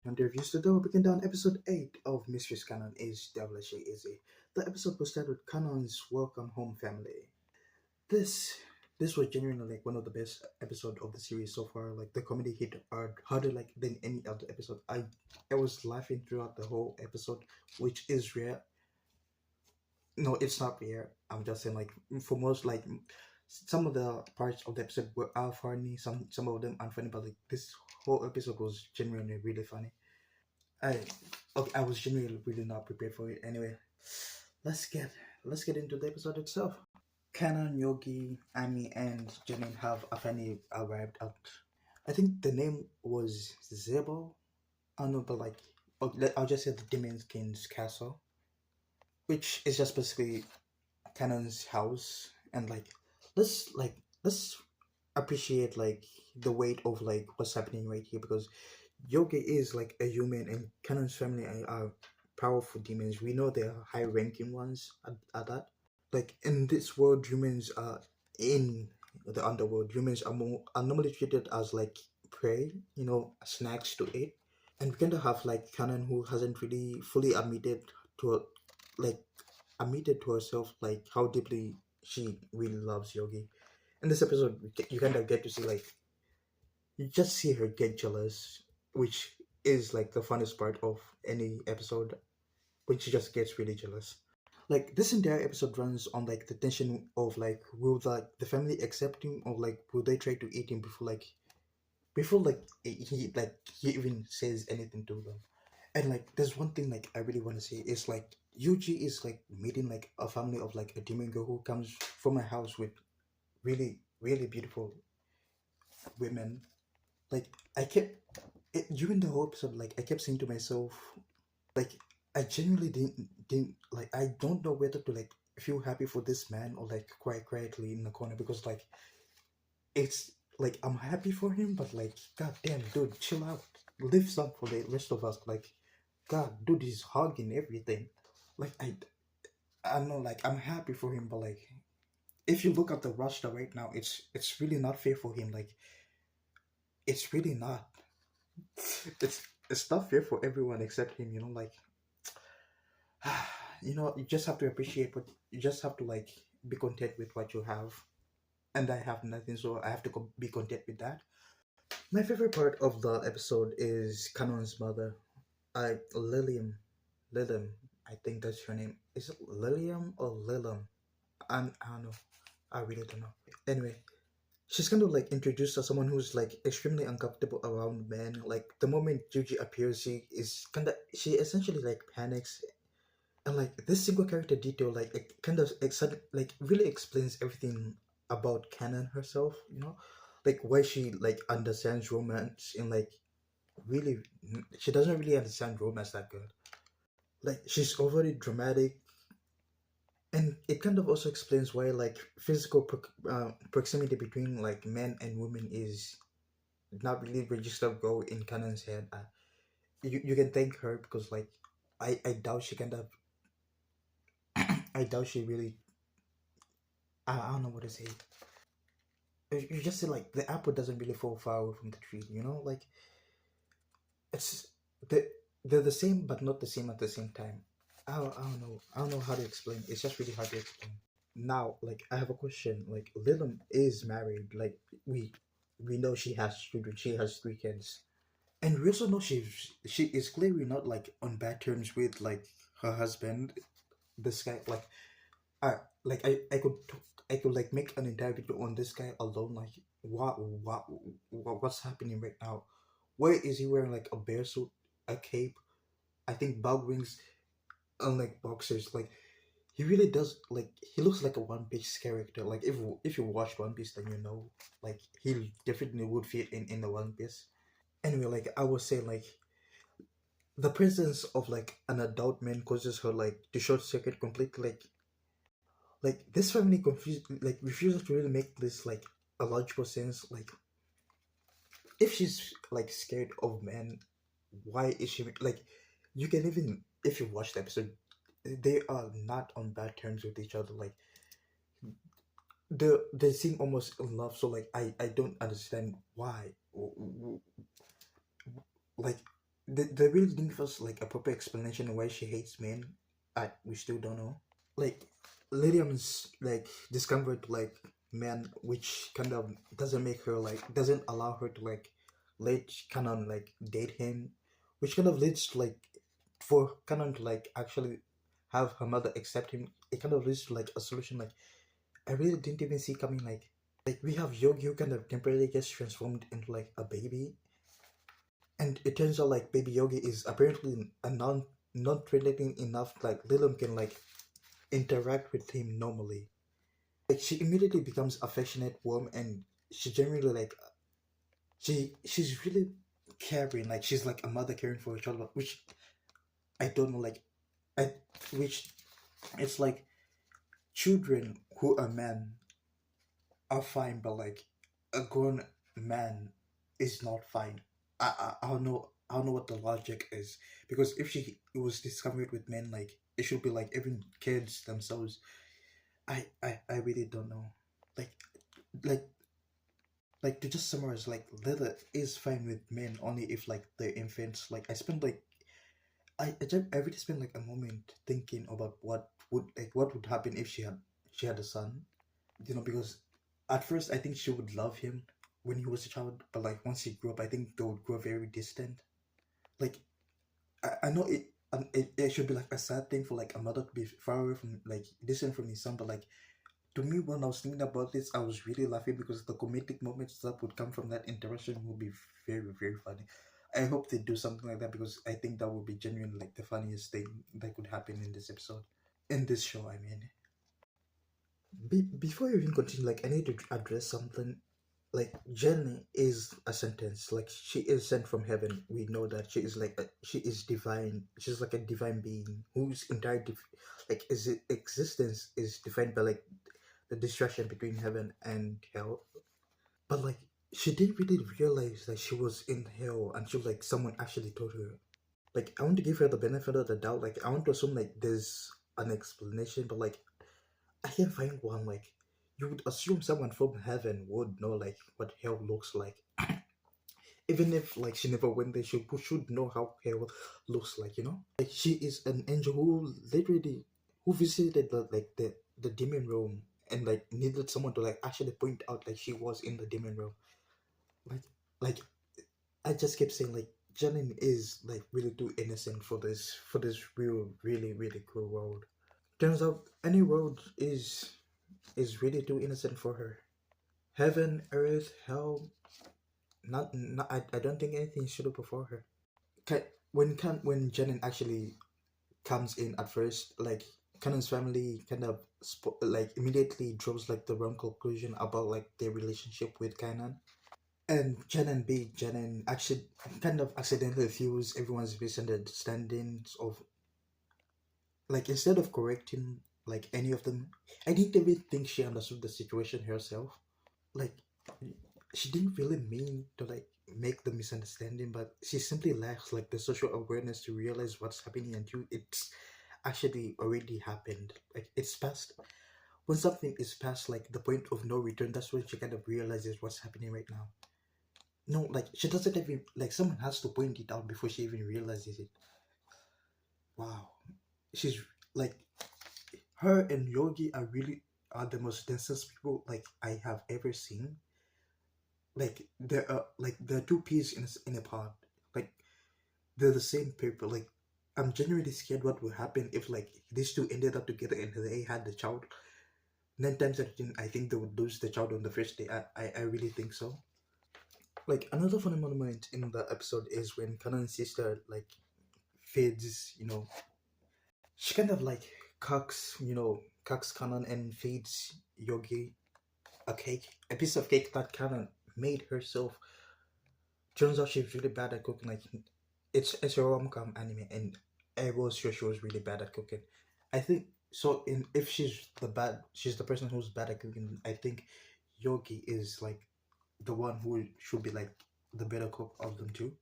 And the reviews today will begin down episode 8 of Mistress Kanan is Devilishly Easy. The episode will start with Kanan's welcome home family. This this was genuinely like one of the best episodes of the series so far. Like the comedy hit harder like than any other episode. I was laughing throughout the whole episode, which is rare. No, it's not rare. I'm just saying like for most like some of the parts of the episode were are funny, some of them unfunny, but like this whole episode was genuinely really funny. I okay, I was genuinely really not prepared for it. Anyway, let's get let's get into the episode itself. Kanan, Yogi, Ami, and Janine have finally arrived at. I think the name was Zebo. I don't know, but like, I'll just say the Demon King's castle, which is just basically Kanan's house, and let's appreciate like the weight of like what's happening right here because Yogi is like a human, and Kanan's family are powerful demons. We know they are high ranking ones at that. Like in this world, humans are in the underworld. Humans are normally treated as like prey, snacks to eat. And we kind of have like Kanan who hasn't really fully to like admitted to herself like how deeply she really loves Yogi. In this episode, you kind of get to see like you just see her get jealous, which is like the funnest part of any episode when she just gets really jealous. Like this entire episode runs on like the tension of like will the family accept him or like will they try to eat him before he even says anything to them. And like there's one thing like I really want to say is like Yuji is like meeting like a family of like a demon girl who comes from a house with really beautiful women. Like I kept during the whole episode, like I kept saying to myself, like I genuinely didn't like I don't know whether to like feel happy for this man or like cry quietly in the corner because like it's like I'm happy for him, but like god damn dude, chill out. Live some for the rest of us. Like god dude is hugging everything. Like I know like I'm happy for him, but like if you look at the roster right now, it's really not fair for him. Like it's really not. It's not fair for everyone except him, like you just have to appreciate what you just have to like be content with what you have. And I have nothing, so I have to be content with that. My favorite part of the episode is Kanon's mother. Lilium, I think that's her name. Is it Lilium or Lilum? I don't know. I really don't know. Anyway, she's kind of like introduced as someone who's like extremely uncomfortable around men. Like the moment Juji appears, she essentially like panics. And like this single character detail, like it kind of like really explains everything about Canon herself. Like why she like understands romance and like really she doesn't really understand romance that good. Like she's overly dramatic, and it kind of also explains why like physical proximity between like men and women is not really registered go in Canon's head. You can thank her because like I doubt she kind of I doubt she really I don't know what to say. You just say like the apple doesn't really fall far away from the tree. Like it's they they're the same but not the same at the same time. I don't know how to explain. It's just really hard to explain. Now, like I have a question. Like Lilum is married. Like we know she has children. She has 3 kids, and we also know she is clearly not like on bad terms with like her husband. This guy, I I could like make an entire video on this guy alone. Like what's happening right now? Why is he wearing like a bear suit, a cape? I think bug wings, unlike boxers. Like he really does. Like he looks like a One Piece character. Like if you watch One Piece, then like he definitely would fit in the One Piece. Anyway, like I was saying, like the presence of like an adult man causes her like to short circuit completely. Like this family refuses to really make this like a logical sense. Like if she's like scared of men, why is she like you can even if you watch the episode, they are not on bad terms with each other. Like they seem almost in love, so like I don't understand why. Like they really didn't give us like a proper explanation of why she hates men. We still don't know. Like Lydium's like discomfort to like men, which kind of doesn't make her like doesn't allow her to like let Canon like date him, which kind of leads to like for Canon to like actually have her mother accept him. It kind of leads to like a solution like I really didn't even see coming. Like we have Yogi who kind of temporarily gets transformed into like a baby, and it turns out like baby Yogi is apparently a non threatening enough like Lilim can like interact with him normally. Like she immediately becomes affectionate, warm, and she genuinely like she's really caring. Like she's like a mother caring for her child, which I don't know. Like I which it's like children who are men are fine, but like a grown man is not fine. I don't know what the logic is because if she was discovered with men, like it should be like even kids themselves. I really don't know. Like like like to just summarize, like leather is fine with men only if like they're infants. Like I spent like I really spent like a moment thinking about what would happen if she had a son. Because at first I think she would love him when he was a child, but like once he grew up, I think they would grow very distant. Like I know it should be like a sad thing for like a mother to be far away from like distant from his son, but like to me, when I was thinking about this, I was really laughing because the comedic moments that would come from that interaction would be very, very funny. I hope they do something like that because I think that would be genuinely like the funniest thing that could happen in this episode. In this show, I mean. Before I even continue, like, I need to address something. Like, Jenny is a sentence. Like, she is sent from heaven. We know that she is like, she is divine. She's like a divine being whose entire, like, existence is defined by, like, the distraction between heaven and hell. But like she didn't really realize that she was in hell until like someone actually told her. Like I want to give her the benefit of the doubt. Like I want to assume like there's an explanation, but like I can't find one. Like you would assume someone from heaven would know like what hell looks like. Even if like she never went there, she should know how hell looks like. Like she is an angel who literally who visited the demon realm and like needed someone to like actually point out like she was in the demon realm. Like like I just kept saying like Janine is like really too innocent for this real really really cruel world. Turns out any world is really too innocent for her. Heaven, earth, hell, not I don't think anything is suitable for her. When Janine actually comes in at first, like Kanan's family kind of like immediately draws like the wrong conclusion about like their relationship with Kanan. And Jen and actually kind of accidentally fuse everyone's misunderstandings of like instead of correcting like any of them, I didn't even think she understood the situation herself. Like she didn't really mean to like make the misunderstanding, but she simply lacks like the social awareness to realize what's happening until it's actually already happened. Like it's past when something is past like the point of no return, that's when she kind of realizes what's happening right now. No, like she doesn't even like someone has to point it out before she even realizes it. Wow, she's like her and Yogi are the most densest people like I have ever seen. Like they're two peas in a pod. Like they're the same people. Like I'm genuinely scared what would happen if like these two ended up together and they had the child. 9 times out of 10, I think they would lose the child on the first day. I really think so. Like another funny moment in the episode is when Kanan's sister like feeds, she kind of like cocks Kanan and feeds Yogi a piece of cake that Kanan made herself. Turns out she's really bad at cooking. Like it's a rom-com anime, and I was sure she was really bad at cooking. I think so. In if she's the person who's bad at cooking. I think Yogi is like the one who should be like the better cook of them two.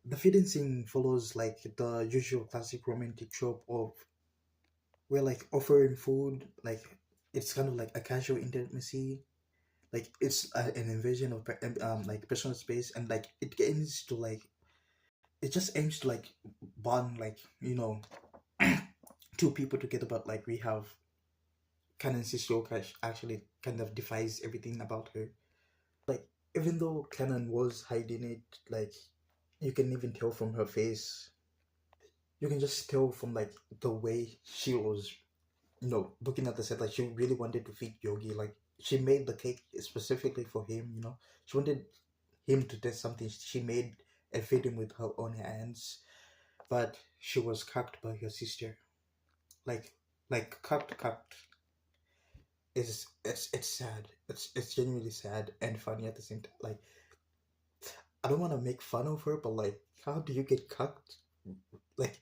The feeding scene follows like the usual classic romantic trope of where like offering food, like it's kind of like a casual intimacy, like it's an invasion of like personal space, and like it ends to like it just aims to like bond, like, two people together, but like we have Kanan's sister actually kind of defies everything about her. Like, even though Kanan was hiding it, like, you can even tell from her face. You can just tell from like the way she was, looking at the set. Like, she really wanted to feed Yogi. Like, she made the cake specifically for him. She wanted him to test something. She made and fed him with her own hands, but she was cucked by her sister. Like, cucked. It's sad. It's genuinely sad and funny at the same time. Like, I don't want to make fun of her, but like, how do you get cucked? Like,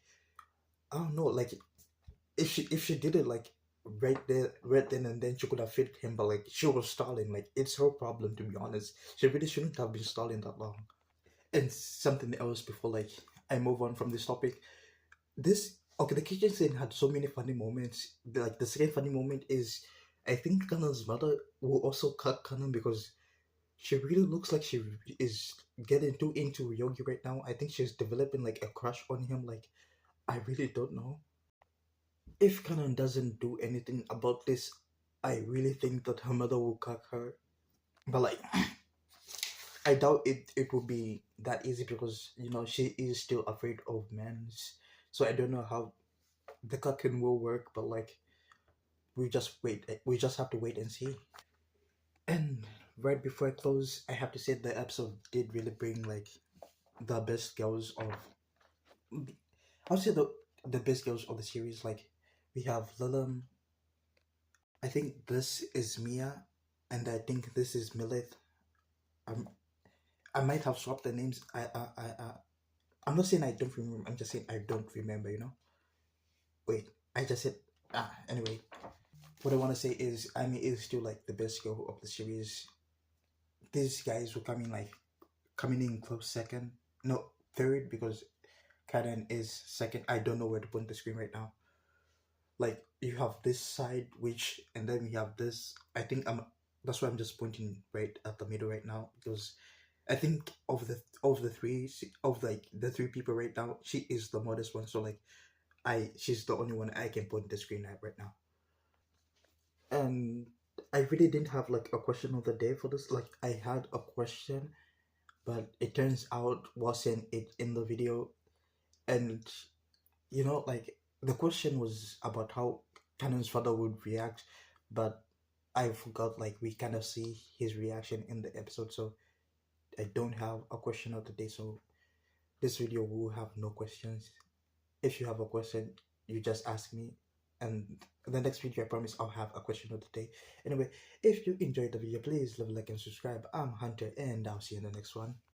I don't know. Like, if she did it like right then and then, she could have fed him. But like, she was stalling. Like, it's her problem, to be honest. She really shouldn't have been stalling that long. And something else before like I move on from this topic. This Okay, the kitchen scene had so many funny moments. Like, the second funny moment is, I think Kanan's mother will also cut Kanan because she really looks like she is getting too into Yogi right now. I think she's developing like a crush on him. Like, I really don't know. If Kanan doesn't do anything about this, I really think that her mother will cut her. But like, I doubt it will be that easy because she is still afraid of men. So I don't know how the cooking will work, but like, we just have to wait and see. And right before I close, I have to say the episode did really bring like the best girls of, I would say, the best girls of the series. Like, we have Lilam. I think this is Mia, and I think this is Milith. I'm I might have swapped the names. I'm not saying I don't remember. I'm just saying I don't remember. Wait, I just said. Anyway, what I want to say is Amy is still like the best girl of the series. These guys were coming in close second. No, third, because Kaden is second. I don't know where to put the screen right now. Like, you have this side, which, and then we have this. I think That's why I'm just pointing right at the middle right now, because I think of the three people right now, she is the modest one. So like, she's the only one I can put the screen at right now. And I really didn't have like a question of the day for this. Like, I had a question, but it turns out wasn't it in the video. And like, the question was about how Kanan's father would react, but I forgot, like, we kind of see his reaction in the episode. So I don't have a question of the day. So this video will have no questions. If you have a question, you just ask me, and the next video, I promise I'll have a question of the day. Anyway, if you enjoyed the video, please leave a like and subscribe. I'm Hunter, and I'll see you in the next one.